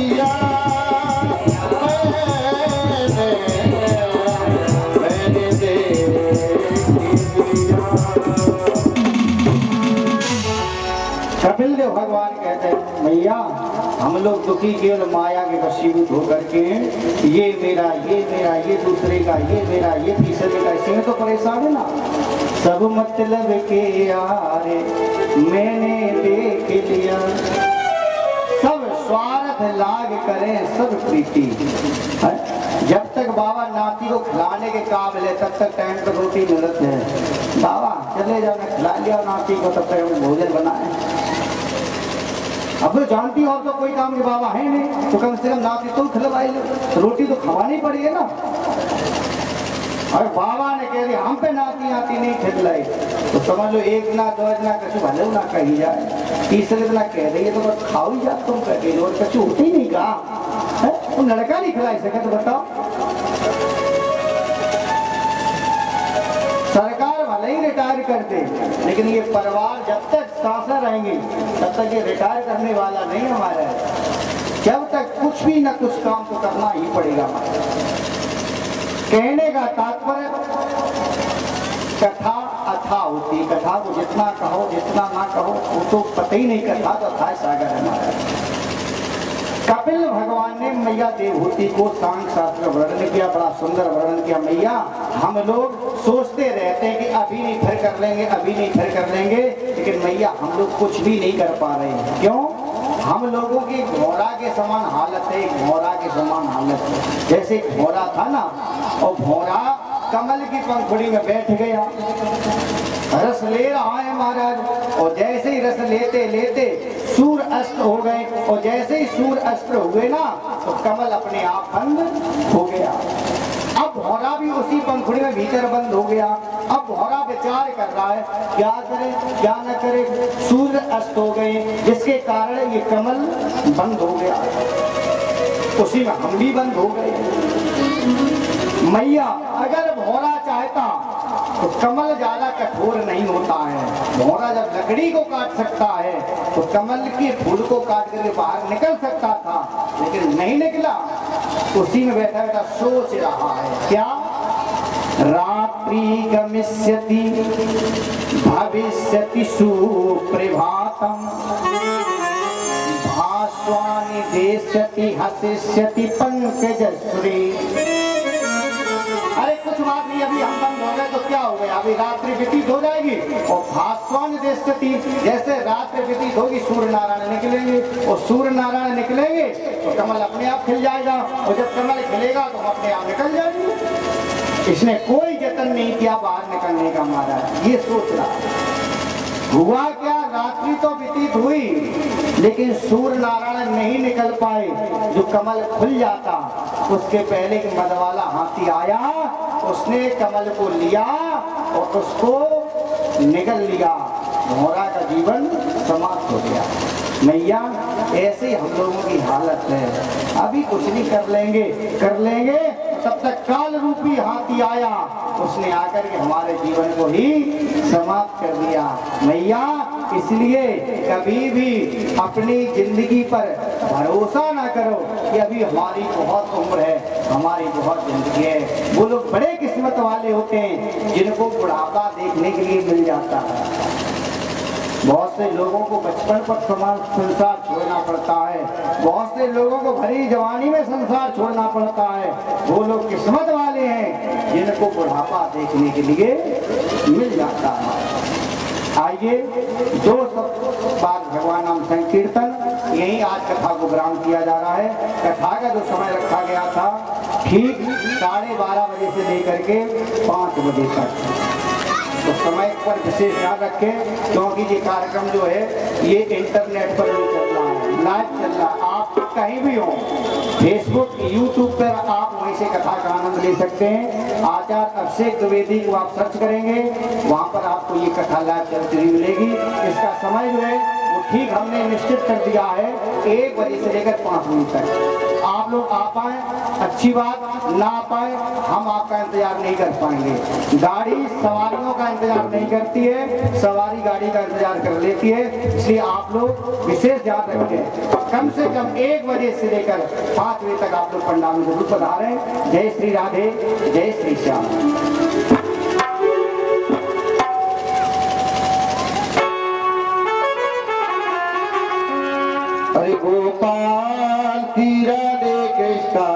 दिया मैंने कपिल देव भगवान कहते हैं मैया हम लोग दुखी केवल माया के वशीभूत होकर के ये मेरा ये दूसरे का ये मेरा ये तीसरे का, इसी में तो परेशान है ना। सब मतलब के यारे मैंने देख लिया, सब स्वार्थ लाग करें सब प्रीति। जब तक बाबा नाती को खिलाने के काबिल है तब तक टाइम पर रोटी मिलती है। बाबा चले जाओ, मैं खिला लिया नाती को, तब तक भोजन बनाए। अब तो जानती हो और तो कोई काम के बाबा है नहीं, तो कम से कम नाती तुम खिलवाई लो, रोटी तो खवानी पड़ेगी ना। और बाबा ने कह दिया हम पे नाती नहीं खिलाई, तो समझ लो एक ना दो ना कछु भले ना कही जाए, तीसरे दिन कह रही है तो बस खाओ ही जा तुम कह और कछु होती नहीं कहा, तुम लड़का नहीं खिलाई सके तो बताओ। सरकार भले ही रिटायर कर दे, लेकिन ये परिवार जब तक सांसें रहेंगी तब तक ये रिटायर करने वाला नहीं हमारा है। जब तक कुछ भी ना कुछ काम तो करना ही पड़ेगा। कहने का तात्पर्य कथा अथा होती है, कथा को जितना कहो जितना ना कहो वो तो पता ही नहीं, कथा तो अथाह सागर हमारा। कपिल भगवान ने मैया देवहूति को सांख्य शास्त्र वर्णन किया, बड़ा सुंदर वर्णन किया। मैया हम लोग सोचते रहते हैं कि अभी नहीं फिर कर लेंगे, अभी नहीं फिर कर लेंगे, लेकिन मैया हम लोग कुछ भी नहीं कर पा रहे हैं। क्यों? हम लोगों की घोड़ा के समान हालत है, घोड़ा के समान हालत है। जैसे घोड़ा था ना, और घोड़ा कमल की पंखुड़ी में बैठ गया, रस ले रहा है महाराज, और जैसे ही रस लेते लेते सूर्य अस्त हो गए, और जैसे ही सूर्य अस्त हुए ना तो कमल अपने आप बंद हो गया। अब घोड़ा भी उसी पंखुड़ी में भीतर बंद हो गया। अब घोड़ा विचार कर रहा है क्या करे क्या न करे, सूर्य अस्त हो गए जिसके कारण ये कमल बंद हो गया, उसी में हम भी बंद हो गए। मैया अगर भौरा चाहता तो कमल ज्यादा कठोर नहीं होता है। भौरा जब लकड़ी को काट सकता है तो कमल के फूल को काट करके बाहर निकल सकता था, लेकिन नहीं निकला, उसी में बैठा बैठा सोच रहा है क्या। रात्रि गमिष्यति भविष्यति सुप्रभातम भास्वानि देष्यति हसिष्यति पंकजश्री। अरे कुछ बात नहीं, अभी हम बंद हो गए तो क्या हो गया, अभी रात्रि व्यतीत हो जाएगी, और भास्वान देष्यति जैसे रात्रि व्यतीत होगी सूर्य नारायण निकलेंगे, और सूर्य नारायण निकलेंगे तो कमल अपने आप खिल जाएगा, और जब कमल खिलेगा तो अपने आप निकल जाएंगे। इसने कोई जतन नहीं किया बाहर निकलने का, महाराज ये सोच रहा। हुआ क्या, रात्रि तो व्यतीत हुई लेकिन सूर्य नारायण नहीं निकल पाए। जो कमल खुल जाता उसके पहले कि मदवाला हाथी आया, उसने कमल को लिया और उसको निगल लिया, घोड़ा का जीवन समाप्त हो गया। मैया ऐसे हम लोगों की हालत है, अभी कुछ नहीं कर लेंगे तब तक काल रूपी हाथी आया, उसने आकर के हमारे जीवन को ही समाप्त कर दिया। मैया इसलिए कभी भी अपनी जिंदगी पर भरोसा ना करो कि अभी हमारी बहुत उम्र है, हमारी बहुत जिंदगी है। वो लोग बड़े किस्मत वाले होते हैं जिनको बुढ़ापा देखने के लिए मिल जाता है। बहुत से लोगों को बचपन पर संसार छोड़ना पड़ता है, बहुत से लोगों को भरी जवानी में संसार छोड़ना पड़ता है। वो लोग किस्मत वाले हैं जिनको बुढ़ापा देखने के लिए मिल जाता है। आइए दो बार भगवान नाम संकीर्तन, यही आज कथा को विराम किया जा रहा है। कथा का जो समय रखा गया था ठीक 12:30 बजे से लेकर के 5 बजे तक, तो समय पर विशेष ध्यान रखें, क्योंकि ये कार्यक्रम जो है ये इंटरनेट पर भी चल रहा है, लाइव चल रहा है। आप कहीं भी हो, फेसबुक यूट्यूब पर आप वहीं से कथा का आनंद ले सकते हैं। आचार्य अभिषेक द्विवेदी को आप सर्च करेंगे, वहाँ पर आपको ये कथा लाइव चलती हुई मिलेगी। इसका समय जो है वो ठीक हमने निश्चित कर दिया है 1 बजे से लेकर 5 बजे तक। आप लोग आ पाए अच्छी बात, ना आ पाए हम आपका इंतजार नहीं कर पाएंगे। गाड़ी सवारियों का इंतजार नहीं करती है, सवारी गाड़ी का इंतजार कर लेती है। इसलिए आप लोग विशेष ध्यान रखें, कम से कम 1 बजे से लेकर 5 बजे तक आप लोग पंडाल में जरूर पधारें। जय श्री राधे, जय श्री श्याम। हरे गोपाल श्री राधे कृष्णा।